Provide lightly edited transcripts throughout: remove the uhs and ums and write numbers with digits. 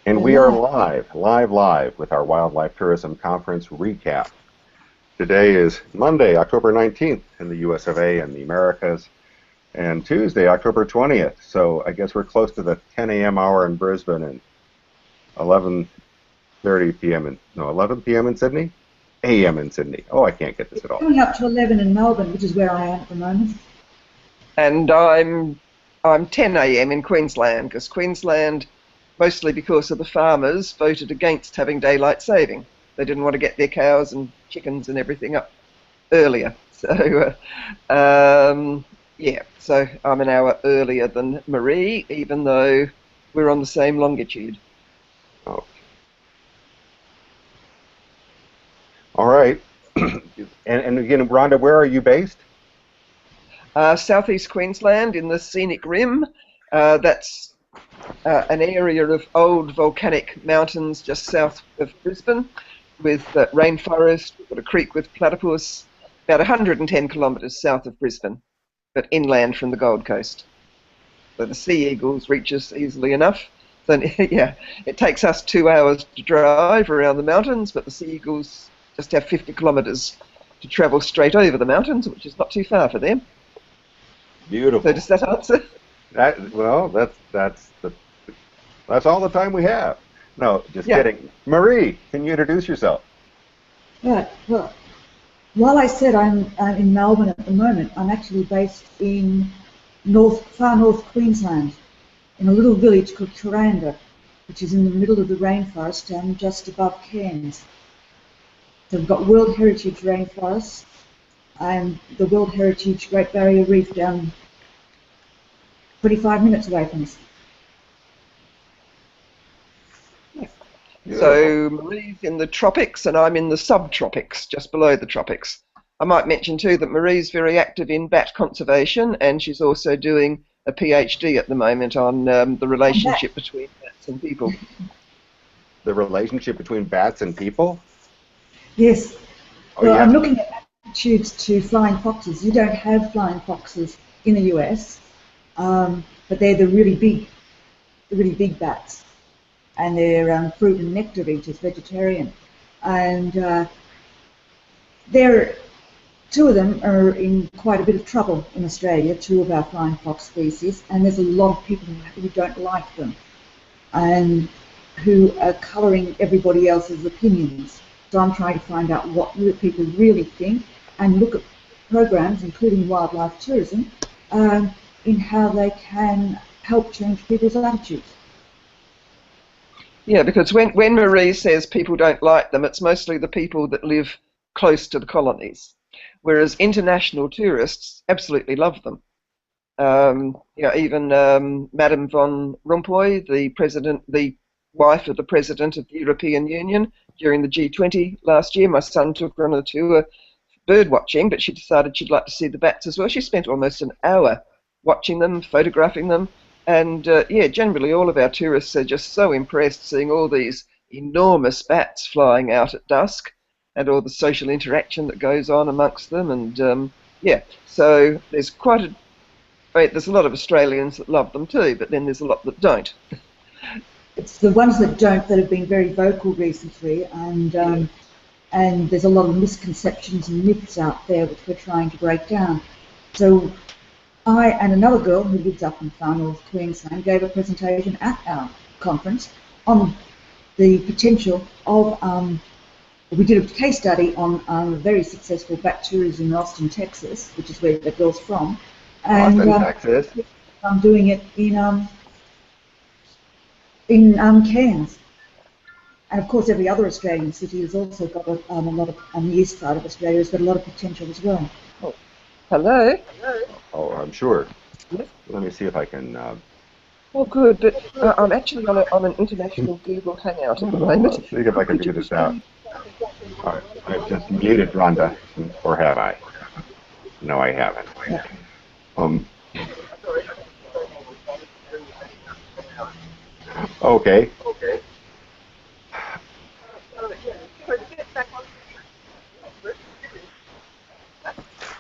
And we are Hello. live with our Wildlife Tourism Conference recap. Today is Monday, October 19th in the US of A and the Americas, and Tuesday, October 20th. So I guess we're close to the 10 a.m. hour in Brisbane and 11:30 p.m. in, no, 11 p.m. in Sydney? a.m. in Sydney. Oh, I can't get this at all. Coming up to 11 in Melbourne, which is where I am at the moment. And I'm 10 a.m. in Queensland, because Queensland, mostly because of the farmers, voted against having daylight saving. They didn't want to get their cows and chickens and everything up earlier. So, yeah, so I'm an hour earlier than Marie, even though we're on the same longitude. Oh. All right. and again, Rhonda, where are you based? Southeast Queensland in the scenic rim. That's an area of old volcanic mountains just south of Brisbane with rainforest. We've got a creek with platypus, about 110 kilometres south of Brisbane, but inland from the Gold Coast. So the sea eagles reach us easily enough. So yeah, it takes us 2 hours to drive around the mountains, but the sea eagles just have 50 kilometres to travel straight over the mountains, which is not too far for them. Beautiful. So does that answer? That's all the time we have. No, just Yeah. kidding. Marie, can you introduce yourself? Right. Well, while I said I'm in Melbourne at the moment, I'm actually based in far north Queensland, in a little village called Kuranda, which is in the middle of the rainforest and just above Cairns. So we've got World Heritage rainforests and the World Heritage Great Barrier Reef down 25 minutes away from us. So Marie's in the tropics and I'm in the subtropics, just below the tropics. I might mention too that Marie's very active in bat conservation, and she's also doing a PhD at the moment on the relationship between bats and people. The relationship between bats and people? Yes. Oh, well, yeah. I'm looking at attitudes to flying foxes. You don't have flying foxes in the US, but they're the really big bats. And they're fruit and nectar eaters, vegetarian. And two of them are in quite a bit of trouble in Australia, two of our flying fox species, and there's a lot of people who don't like them and who are colouring everybody else's opinions. So I'm trying to find out what people really think and look at programs, including wildlife tourism, in how they can help change people's attitudes. Yeah, because when Marie says people don't like them, it's mostly the people that live close to the colonies, whereas international tourists absolutely love them. Even Madame von Rompuy, the wife of the president of the European Union, during the G20 last year, my son took her on a tour bird watching, but she decided she'd like to see the bats as well. She spent almost an hour watching them, photographing them. And yeah, generally all of our tourists are just so impressed seeing all these enormous bats flying out at dusk and all the social interaction that goes on amongst them. And yeah, so there's there's a lot of Australians that love them too, but then there's a lot that don't. It's the ones that don't that have been very vocal recently, and there's a lot of misconceptions and myths out there which we're trying to break down. So I and another girl who lives up in far north Queensland gave a presentation at our conference on the potential of, we did a case study on a very successful bat tourism in Austin, Texas, which is where the girl's from. And Austin, Texas. I'm doing it in Cairns. And of course every other Australian city has also got a lot of, on the east side of Australia, has got a lot of potential as well. Oh. Hello? Oh, I'm sure. Yes. Let me see if I can... Oh, good, but I'm actually on an international Google Hangout at the moment. Let's see if I can figure this out. All right, I've just muted Rhonda, or have I? No, I haven't. Okay.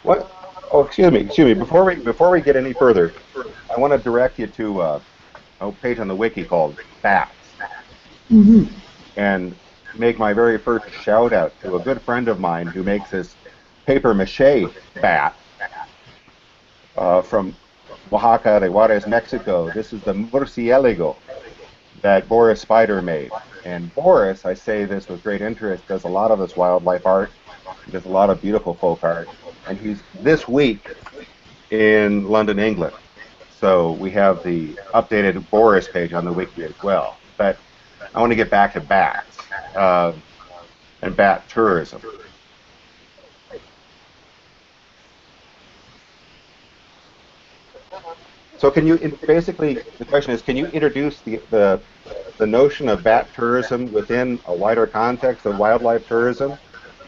What? Oh, excuse me. Before we get any further, I want to direct you to a page on the wiki called Bats. Hmm. and make my very first shout out to a good friend of mine who makes this paper mache bat from Oaxaca de Juarez, Mexico. This is the murciélago that Boris Spider made. And Boris, I say this with great interest, does a lot of this wildlife art. He does a lot of beautiful folk art. And he's this week in London, England. So we have the updated Boris page on the wiki as well. But I want to get back to bats and bat tourism. So can you basically the question is, can you introduce the notion of bat tourism within a wider context of wildlife tourism?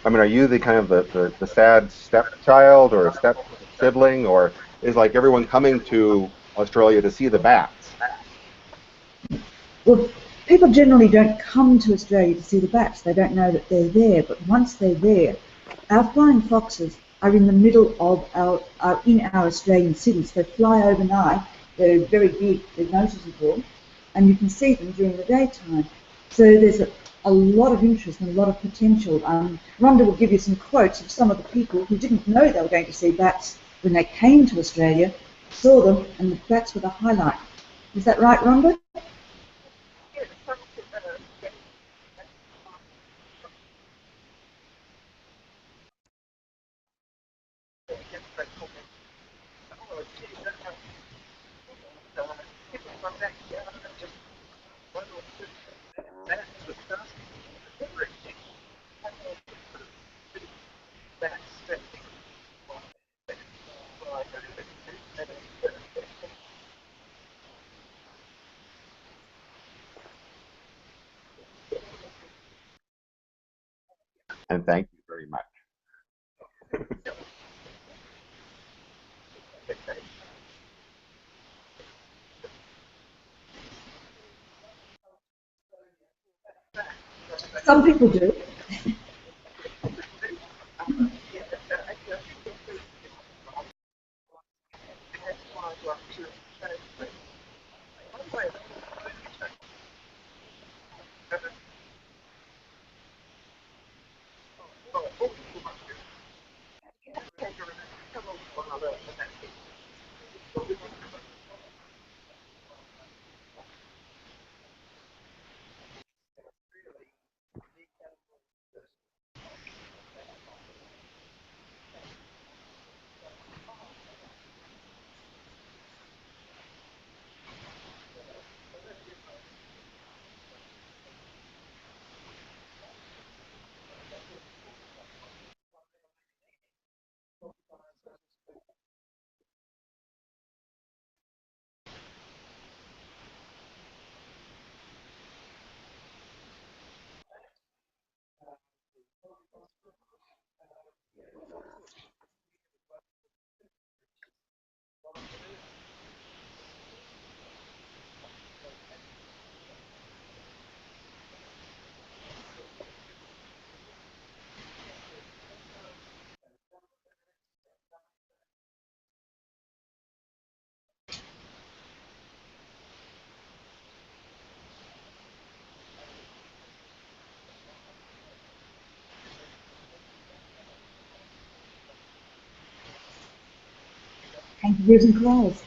I mean, are you the kind of the sad stepchild or a step sibling, or is like everyone coming to Australia to see the bats? Well, people generally don't come to Australia to see the bats. They don't know that they're there. But once they're there, our flying foxes are in the middle of are in our Australian cities. They fly overnight. They're very big. They're noticeable, and you can see them during the daytime. So there's a lot of interest and a lot of potential. Rhonda will give you some quotes of some of the people who didn't know they were going to see bats when they came to Australia, saw them, and the bats were the highlight. Is that right, Rhonda? And thank you very much. Some people do. Kangaroos and koalas.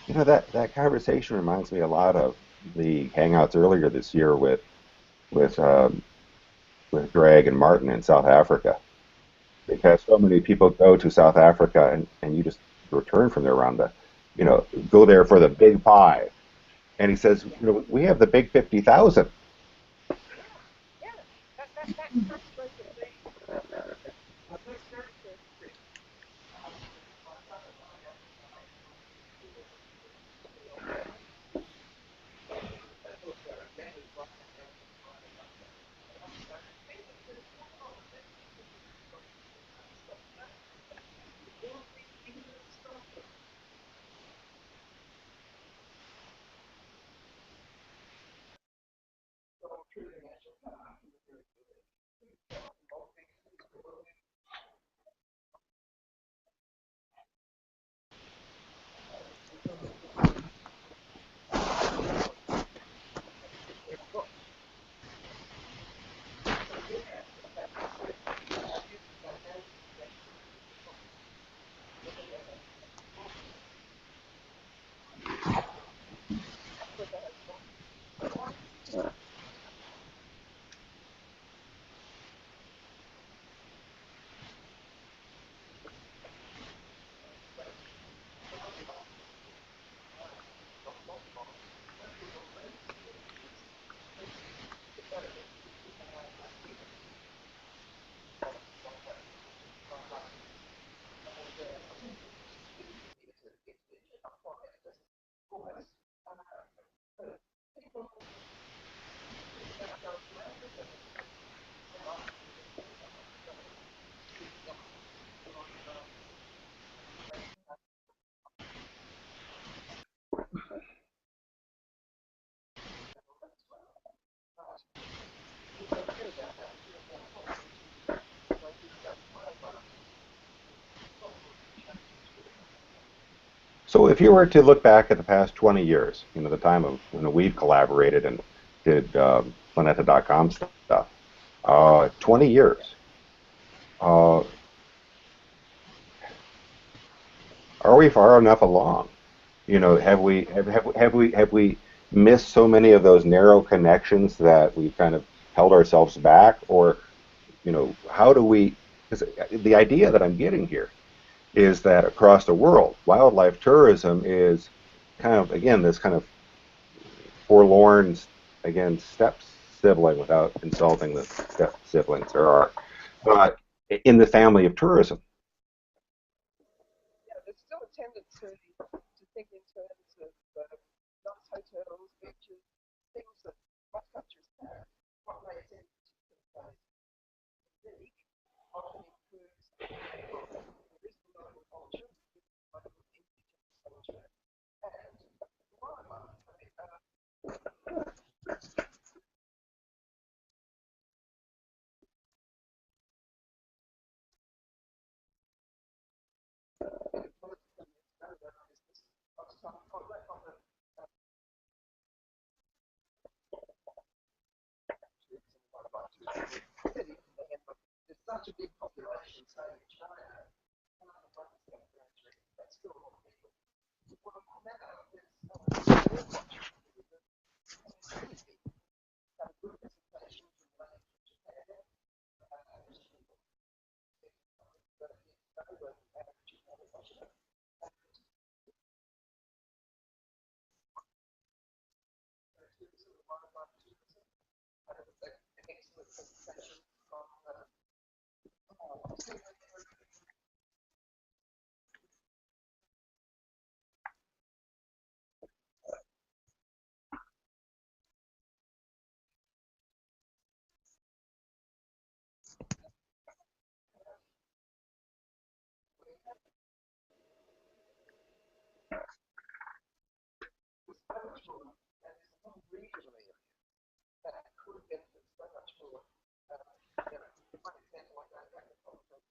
You know that conversation reminds me a lot of the hangouts earlier this year with with Greg and Martin in South Africa, because so many people go to South Africa and you just return from there around go there for the big five. And he says, we have the big 50,000. So if you were to look back at the past 20 years, the time of when we've collaborated and did Planeta.com stuff, 20 years, uh, are we far enough along? Have we missed so many of those narrow connections that we've kind of held ourselves back, or how do we? Because the idea that I'm getting here is that across the world, wildlife tourism is kind of, again, this kind of forlorn, again, step sibling, without insulting the step siblings there are, but in the family of tourism. Yeah, there's still a tendency to think in terms of nice hotels, beaches, things that most countries have. What makes any particular place unique often includes there is the local culture, local indigenous culture, and wildlife. There's such a big population, say in China, that's still a lot of people. Well, now there's a good representation from Japan, but it's over average. An excellent presentation from regionally that could benefit so much more. One example I know agriculture,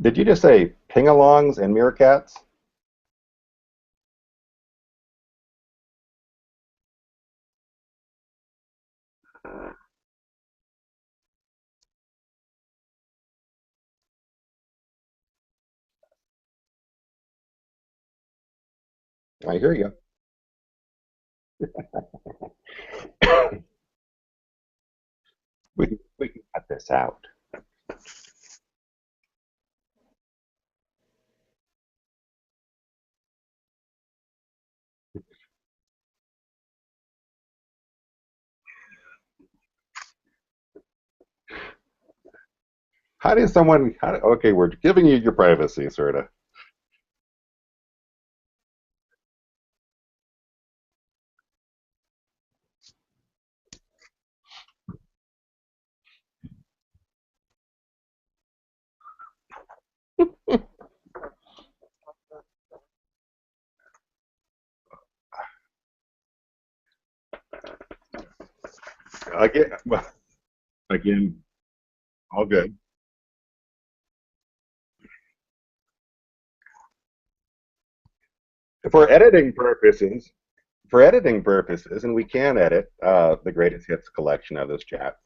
Did you just say ping-alongs and meerkats? I hear you. We can cut this out. How does someone? Okay, we're giving you your privacy, sort of. Again, well, again, all good. For editing purposes, for editing purposes, and we can edit the greatest hits collection of this chat.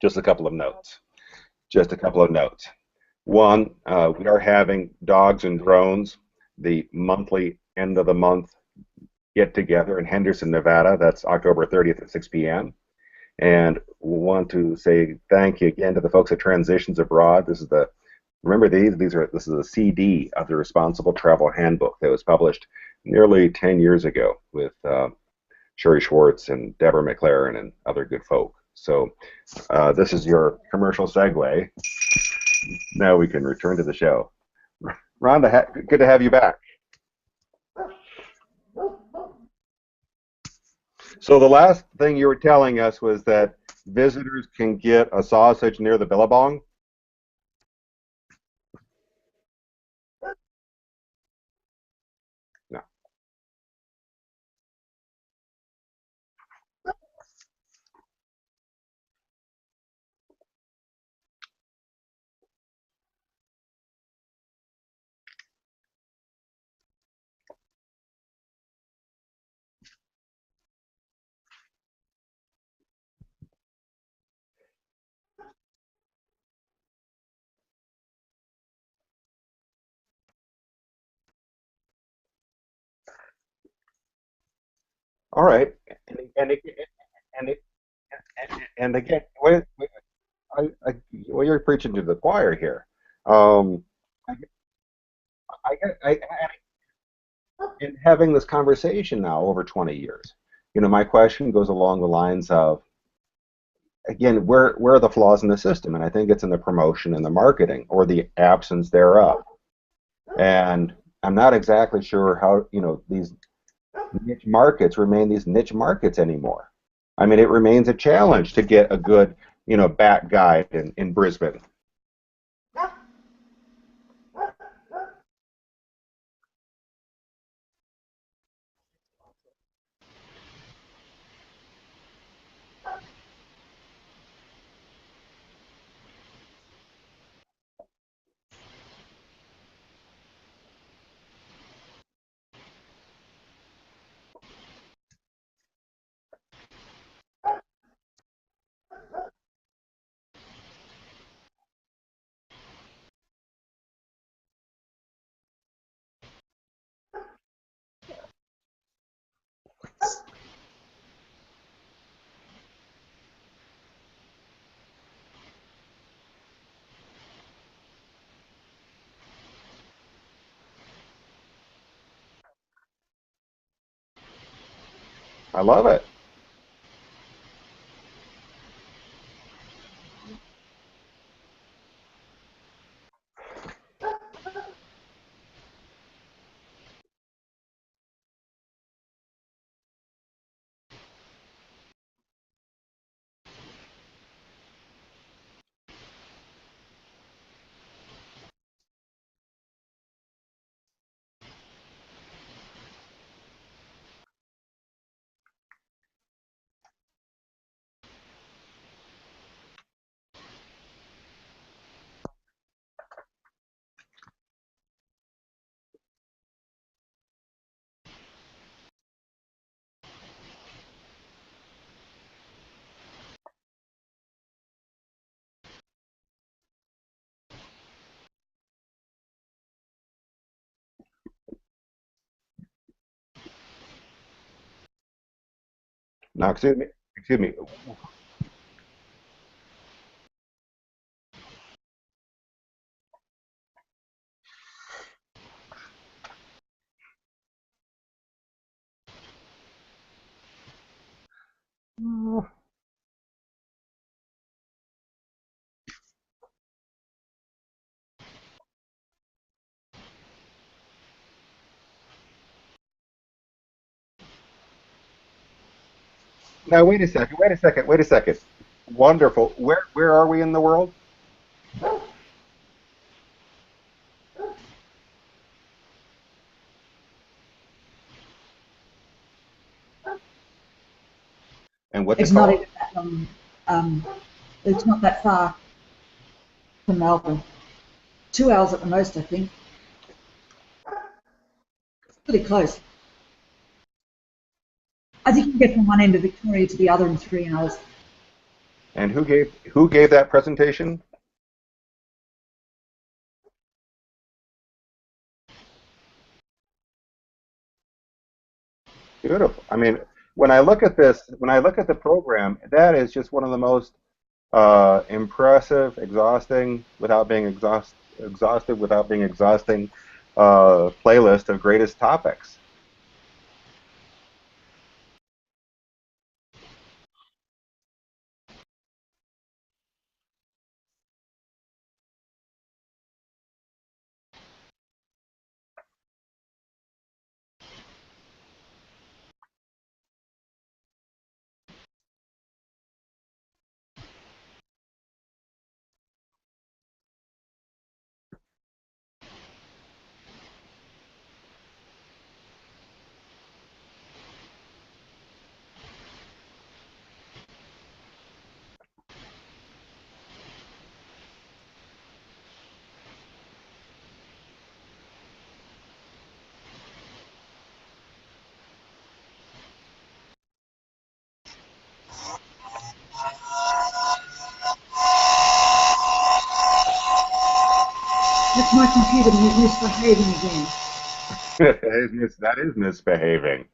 Just a couple of notes. Just a couple of notes. One, we are having Dogs and Drones, the monthly end of the month get together in Henderson, Nevada. That's October 30th at 6 p.m. And we want to say thank you again to the folks at Transitions Abroad. This is the remember this is a CD of the Responsible Travel Handbook that was published nearly 10 years ago with Sherry Schwartz and Deborah McLaren and other good folk. So this is your commercial segue. Now we can return to the show. Rhonda, good to have you back. So the last thing you were telling us was that visitors can get a sausage near the Billabong. No. All right. And and, and again, well, you're preaching to the choir here. Um, I, in having this conversation now over 20 years, my question goes along the lines of, again, where are the flaws in the system? And I think it's in the promotion and the marketing or the absence thereof. And I'm not exactly sure how, these niche markets remain these niche markets anymore. I mean, it remains a challenge to get a good, bat guide in Brisbane. I love it. Now, excuse me. Excuse me. Now, wait a second. Wait a second. Wait a second. Wonderful. Where are we in the world? And what's it It's not called? even that long. Um, it's not that far from Melbourne. 2 hours at the most, I think. Pretty close. I think you can get from one end of Victoria to the other in 3 hours. And who gave that presentation? Beautiful. I mean, when I look at this, when I look at the program, that is just one of the most impressive, exhaustive without being exhausting playlist of greatest topics. That's my computer misbehaving again. That is misbehaving.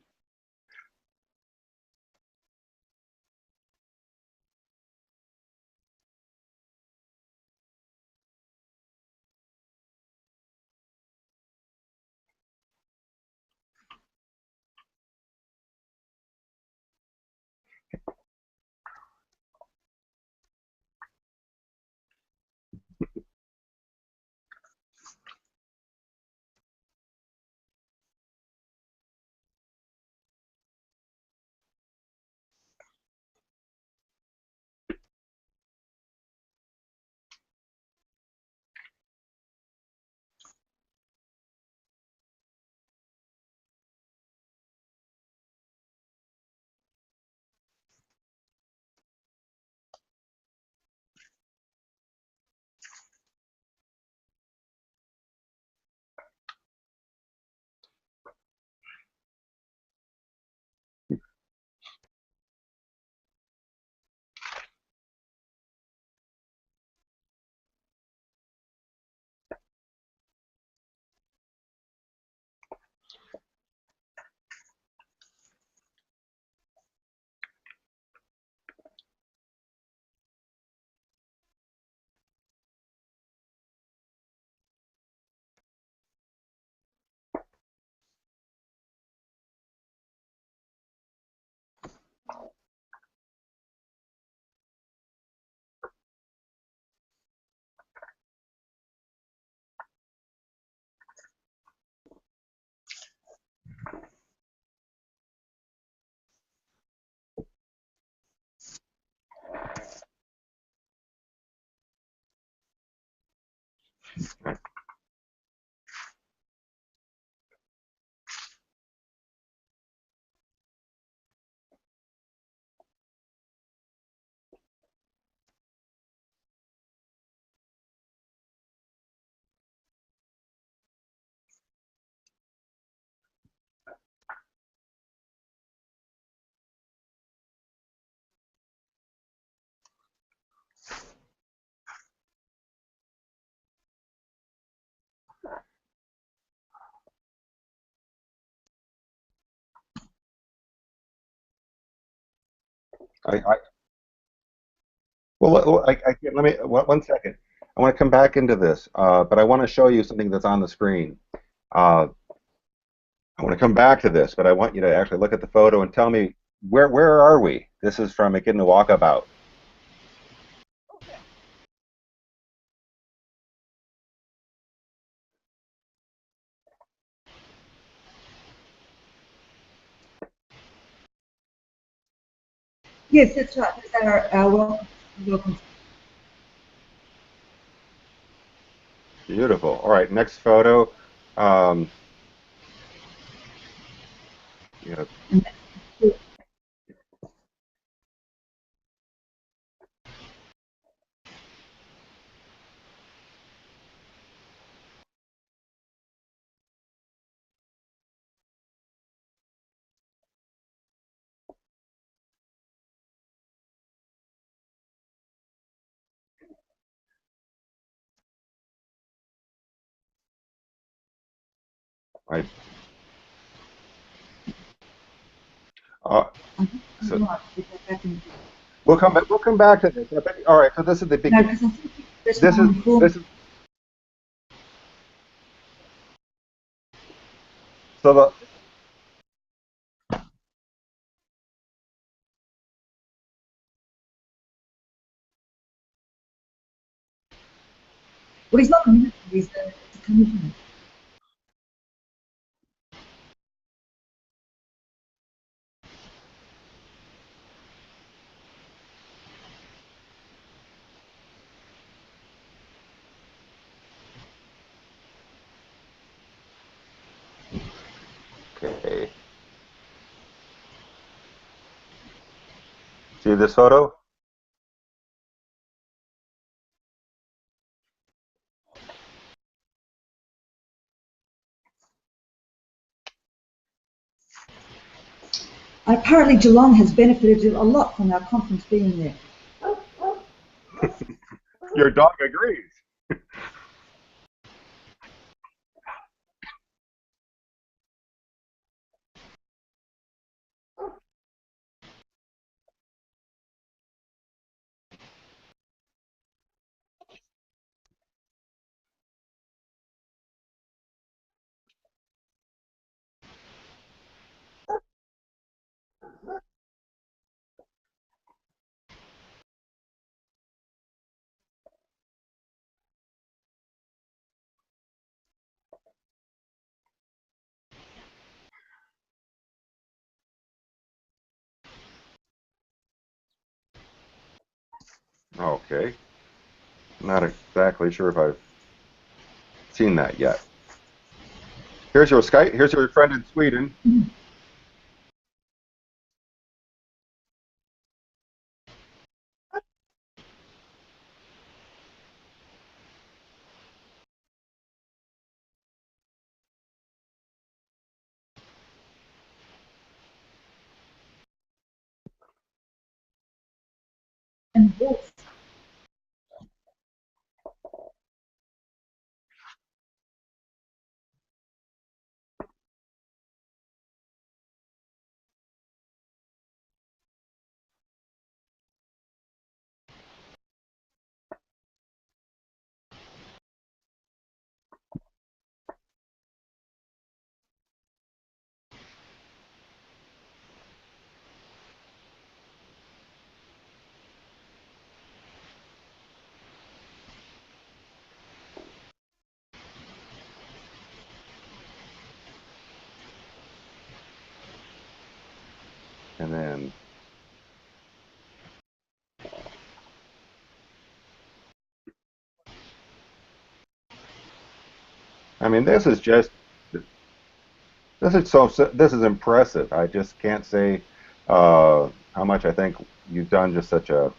I well, let me one second. I want to come back into this, but I want to show you something that's on the screen. Uh, I want to come back to this, but I want you to actually look at the photo and tell me where are we? This is from a Kid in a Walkabout. Yes, that's right. That's our welcome. Beautiful. All right, next photo. Um, yeah, And that's, I, uh, I think so you're right. We go back and we'll come back. We'll come back to this. All right. So this is the no, beginning. because I think this This is one before. this is so the Well, he's not a minister. He's a commissioner. okay. See this photo? And apparently Geelong has benefited a lot from our conference being there. Your dog agrees. Okay. Not exactly sure if I've seen that yet. Here's your Skype. Here's your friend in Sweden. And wolves. And then, I mean, this is impressive. I just can't say how much I think you've done just such a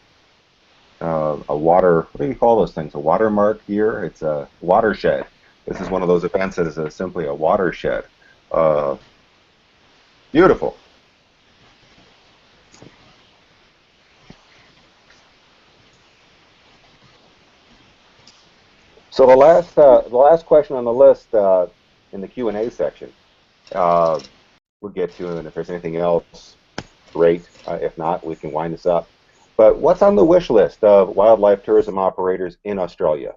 water, what do you call those things? A watermark here? It's a watershed. This is one of those events that is simply a watershed. Uh, Beautiful. So the last question on the list in the Q&A section, uh, we'll get to, and if there's anything else, great. If not, we can wind this up. But what's on the wish list of wildlife tourism operators in Australia?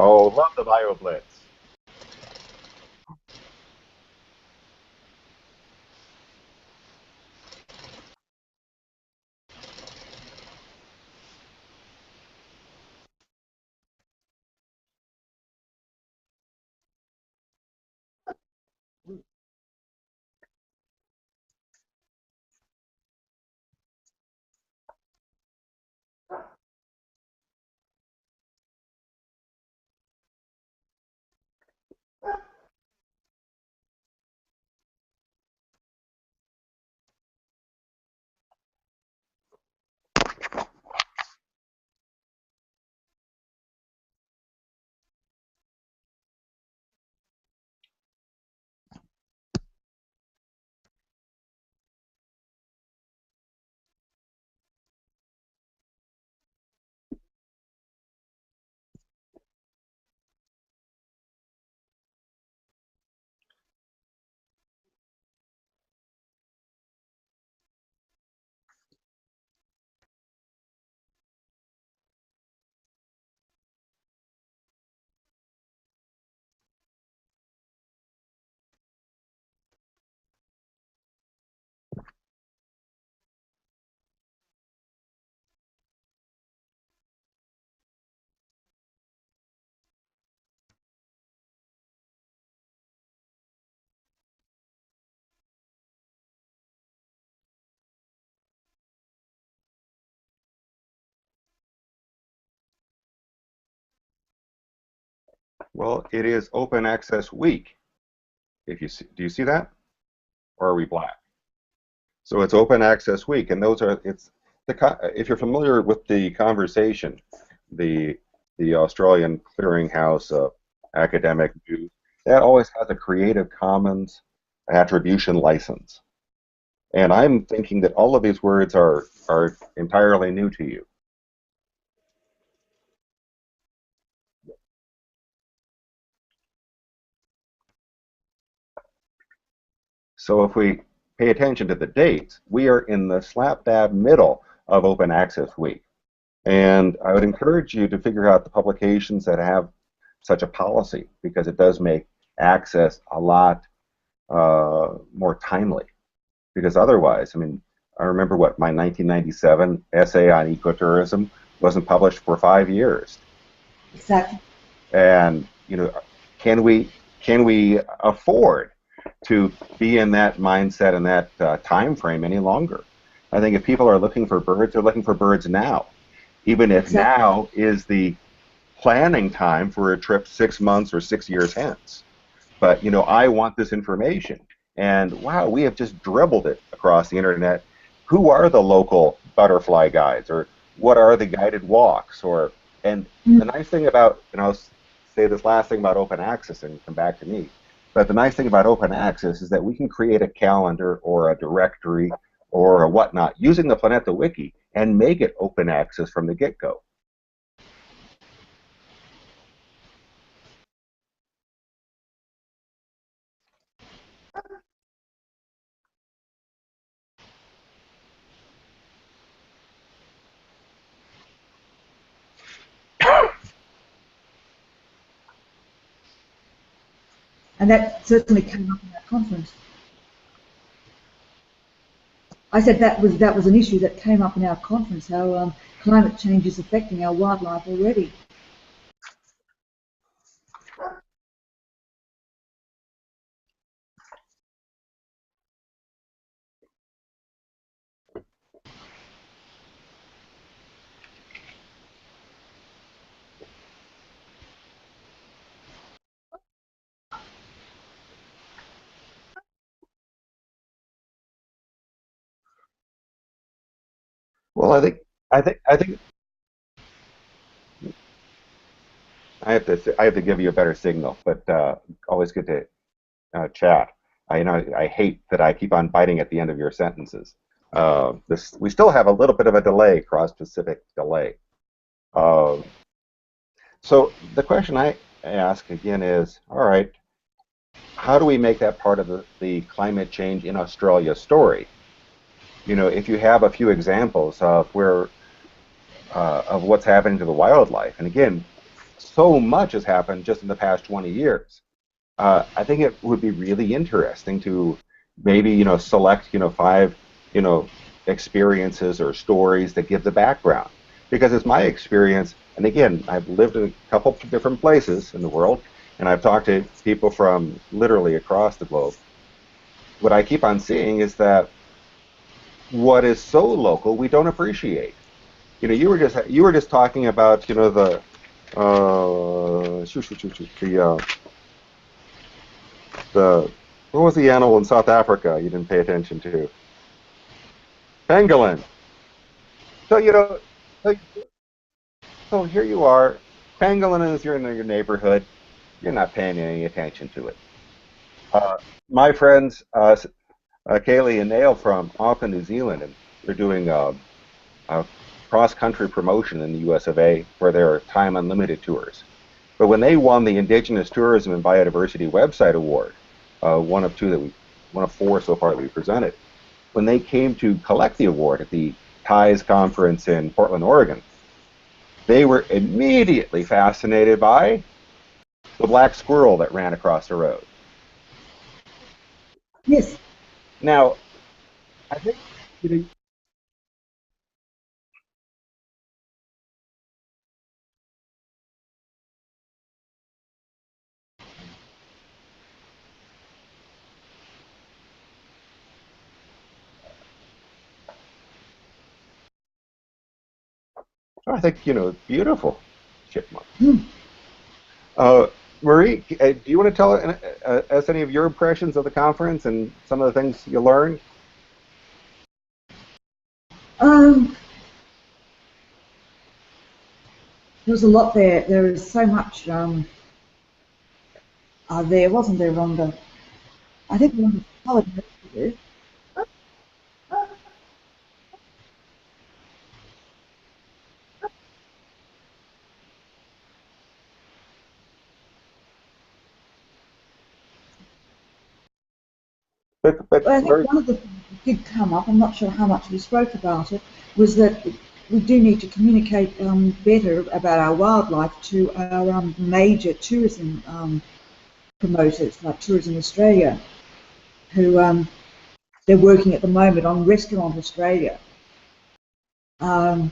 Oh, love the Bio Blitz. Well, it is Open Access Week. If you see, do you see that, or are we black? So it's Open Access Week, and those are it's if you're familiar with the conversation, the Australian clearinghouse academic view, that always has a Creative Commons attribution license. And I'm thinking that all of these words are entirely new to you. So if we pay attention to the dates, we are in the slap dab middle of Open Access Week. And I would encourage you to figure out the publications that have such a policy because it does make access a lot more timely. Because otherwise, I mean, I remember what my 1997 essay on ecotourism wasn't published for 5 years. Exactly. And can we afford to be in that mindset and that time frame any longer? I think if people are looking for birds, they're looking for birds now, even if Exactly. now is the planning time for a trip 6 months or 6 years hence. But I want this information, and wow, we have just dribbled it across the internet. Who are the local butterfly guides, or what are the guided walks, or and the Mm. nice thing about, and I'll say this last thing about open access and come back to me. But the nice thing about open access is that we can create a calendar or a directory or a whatnot using the Planeta Wiki and make it open access from the get-go. And that certainly came up in our conference. I said that was an issue that came up in our conference, how climate change is affecting our wildlife already. Well, I think I have to give you a better signal, but always good to chat. I hate that I keep on biting at the end of your sentences. This we still have a little bit of a delay, cross-Pacific delay. Uh, so the question I ask again is, all right, how do we make that part of the climate change in Australia story? If you have a few examples of what's happening to the wildlife, and again, so much has happened just in the past 20 years. I think it would be really interesting to maybe, select, 5, experiences or stories that give the background. Because it's my experience, and again, I've lived in a couple of different places in the world, and I've talked to people from literally across the globe. What I keep on seeing is that what is so local we don't appreciate. You were just talking about, the what was the animal in South Africa you didn't pay attention to? Pangolin. So so, so here you are. Pangolin is in your neighborhood. You're not paying any attention to it. Uh, my friends, Kaylee and Nail from Auckland, New Zealand, and they're doing a cross-country promotion in the US of A for their time unlimited tours. But when they won the Indigenous Tourism and Biodiversity Website Award, one of four so far that we presented, when they came to collect the award at the TIES conference in Portland, Oregon, they were immediately fascinated by the black squirrel that ran across the road. Yes. Now, I think you know, beautiful chipmunk. Hmm. Uh, Marie, do you want to tell us any of your impressions of the conference and some of the things you learned? Um, there was a lot there. There is so much there, wasn't there, Rhonda? I think Rhonda covered most of it. But But I think Marie, one of the things that did come up, I'm not sure how much we spoke about it, was that we do need to communicate better about our wildlife to our major tourism promoters, like Tourism Australia, who they're working at the moment on Restaurant Australia, um,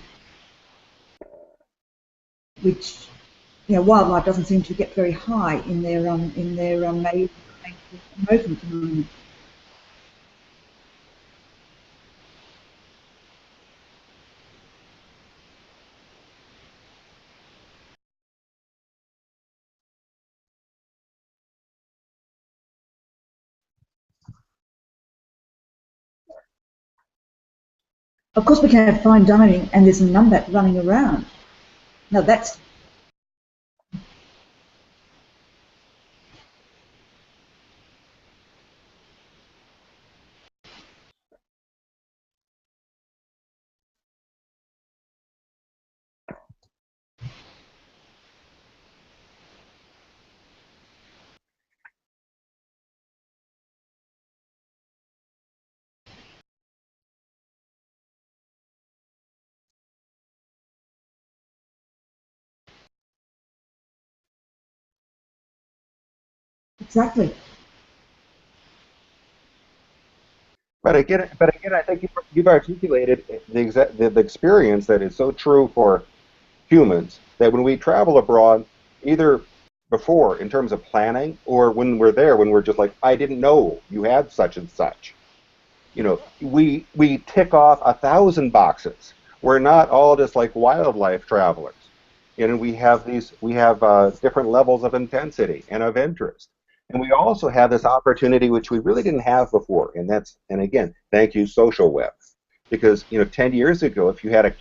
which wildlife doesn't seem to get very high in their major promotion at the moment. Of course, we can have fine dining, and there's a number running around. Now that's exactly. but again, I think you've articulated the experience that is so true for humans that when we travel abroad, either before in terms of planning or when we're there, when we're just like, I didn't know you had such and such. We tick off 1,000 boxes. We're not all just like wildlife travelers. We have different levels of intensity and of interest. And we also have this opportunity which we really didn't have before, and again, thank you, social web. Because 10 years ago, if you had a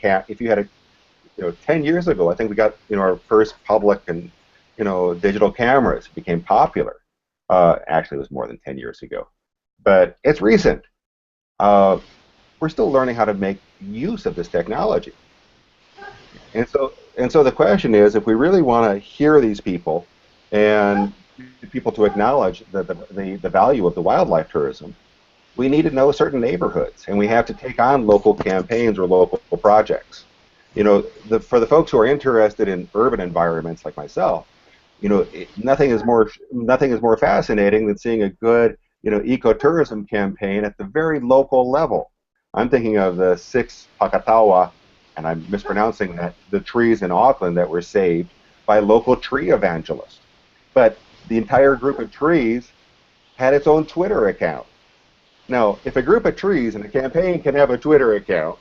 10 years ago, I think we got our first public and digital cameras became popular. Actually, it was more than 10 years ago, but it's recent. uh, we're still learning how to make use of this technology. And so the question is, if we really want to hear these people and people to acknowledge the value of the wildlife tourism, we need to know certain neighborhoods, and we have to take on local campaigns or local projects. For the folks who are interested in urban environments like myself, nothing is more fascinating than seeing a good, ecotourism campaign at the very local level. I'm thinking of the six Pakatawa, and I'm mispronouncing that, the trees in Auckland that were saved by local tree evangelists. But the entire group of trees had its own Twitter account. Now, if a group of trees in a campaign can have a Twitter account,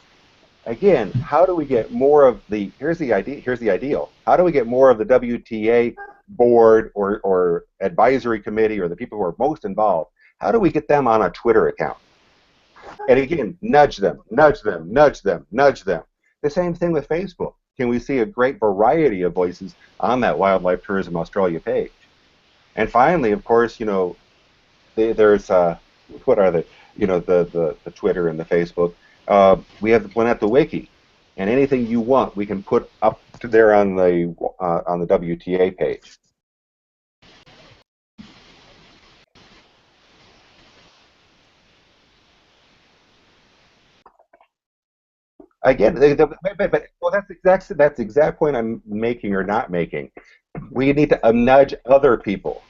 again, how do we get more of the, here's the ideal. How do we get more of the WTA board or advisory committee or the people who are most involved? How do we get them on a Twitter account? And again, nudge them, nudge them, nudge them, nudge them. The same thing with Facebook. Can we see a great variety of voices on that Wildlife Tourism Australia page? And finally, of course, there's what are the Twitter and the Facebook. We have the Planeta Wiki, and anything you want, we can put up to there on the WTA page. Again, well, that's the exact point I'm making or not making. We need to nudge other people.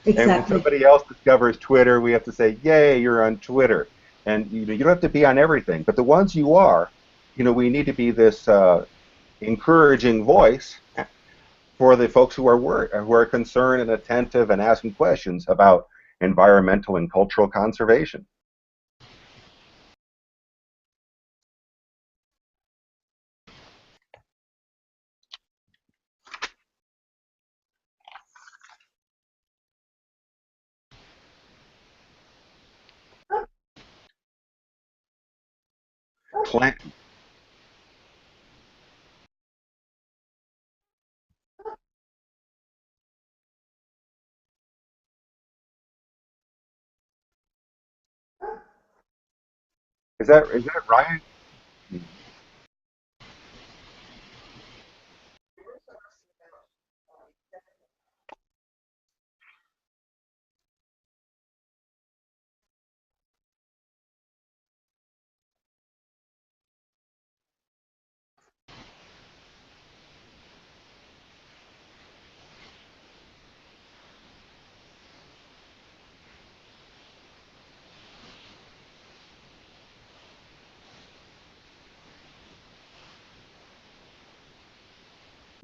Exactly. And when somebody else discovers Twitter, we have to say, "Yay, you're on Twitter!" And you don't have to be on everything, but the ones you are, we need to be this encouraging voice for the folks who are concerned and attentive and asking questions about environmental and cultural conservation. Plant. Is that Ryan?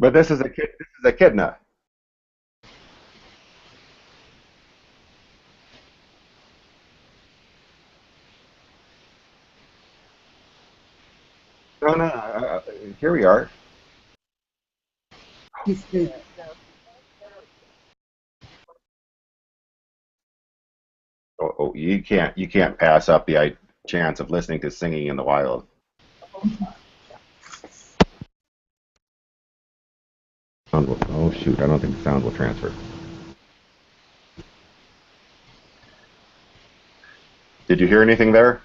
But this is a kid. This is echidna. No, no. Here we are. Is the Oh, you can't pass up the chance of listening to singing in the wild. Oh shoot! I don't think the sound will transfer. Did you hear anything there?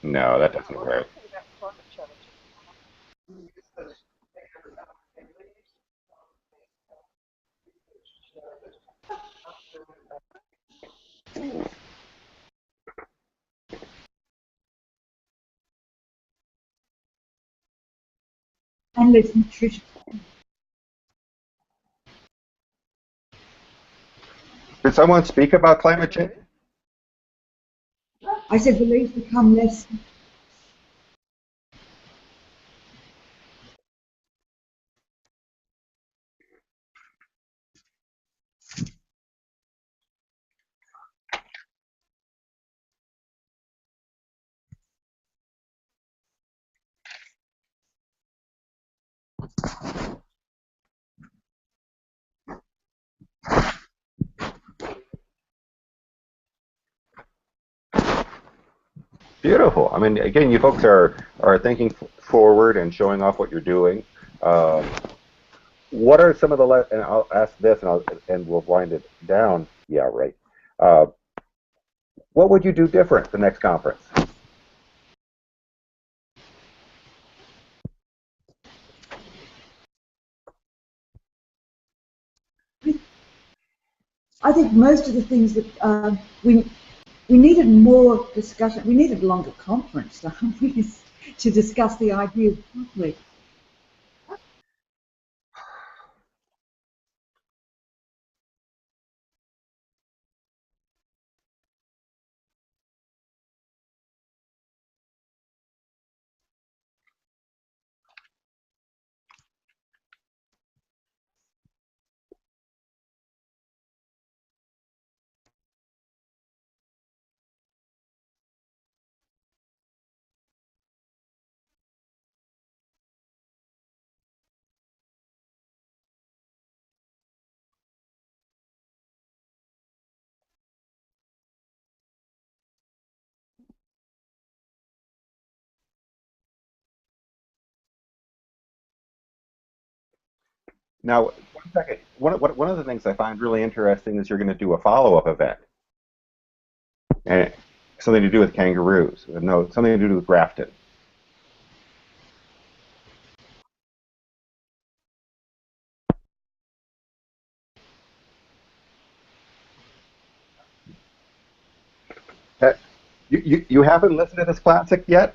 No, that doesn't work. endless nutrition. Did someone speak about climate change? I said the leaves become less. Beautiful. I mean, again, you folks are thinking forward and showing off what you're doing. Um, what are some of and I'll ask this and we'll wind it down. Yeah, right. Uh, what would you do different the next conference? I think most of the things that we needed more discussion. We needed a longer conference. to discuss the ideas properly. Now, one second. One of the things I find really interesting is you're going to do a follow-up event, and something to do with kangaroos. No, something to do with Grafton. Uh, you haven't listened to this classic yet?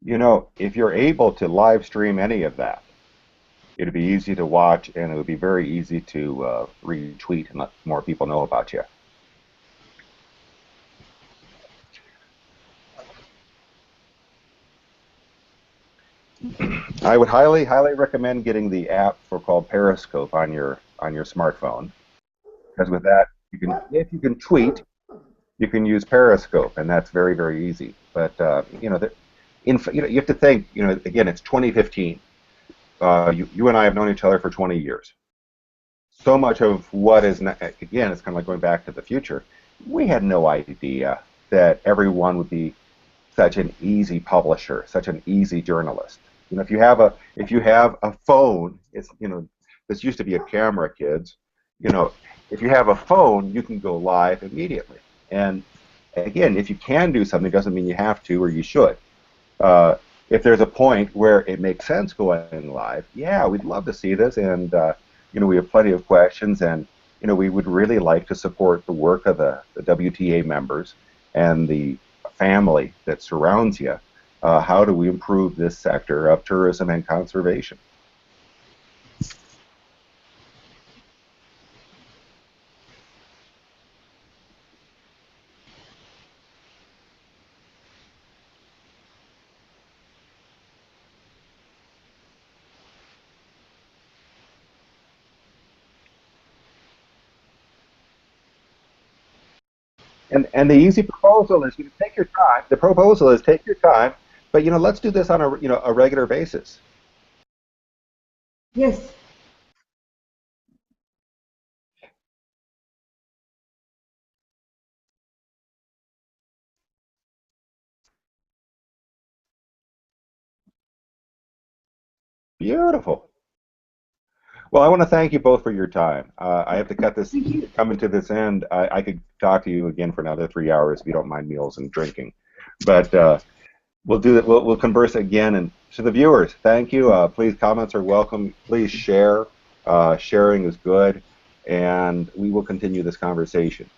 You know, if you're able to live stream any of that, it'd be easy to watch, and it would be very easy to retweet and let more people know about you. I would highly recommend getting the app for called Periscope on your smartphone, because with that, you can if you can tweet, you can use Periscope, and that's very easy. But you know, you have to think. You know, again, it's 2015. You and I have known each other for 20 years. So much of what is again, it's kind of like going back to the future. We had no idea that everyone would be such an easy publisher, such an easy journalist. You know, if you have a phone, it's you know, this used to be a camera, kids. You know, if you have a phone, you can go live immediately. And again, if you can do something, doesn't mean you have to or you should. Uh, if there's a point where it makes sense going live, yeah, we'd love to see this, and you know, we have plenty of questions, and you know, we would really like to support the work of the WTA members and the family that surrounds you. How do we improve this sector of tourism and conservation? And the easy proposal is, you know, take your time. The proposal is take your time, but you know, let's do this on a you know a regular basis. Yes, Beautiful. Well, I want to thank you both for your time. I have to cut this, Thank you. coming to this end. I could talk to you again for another 3 hours if you don't mind meals and drinking. But we'll do that. We'll converse again. And to the viewers, thank you. Please, comments are welcome. Please share. Sharing is good. And we will continue this conversation.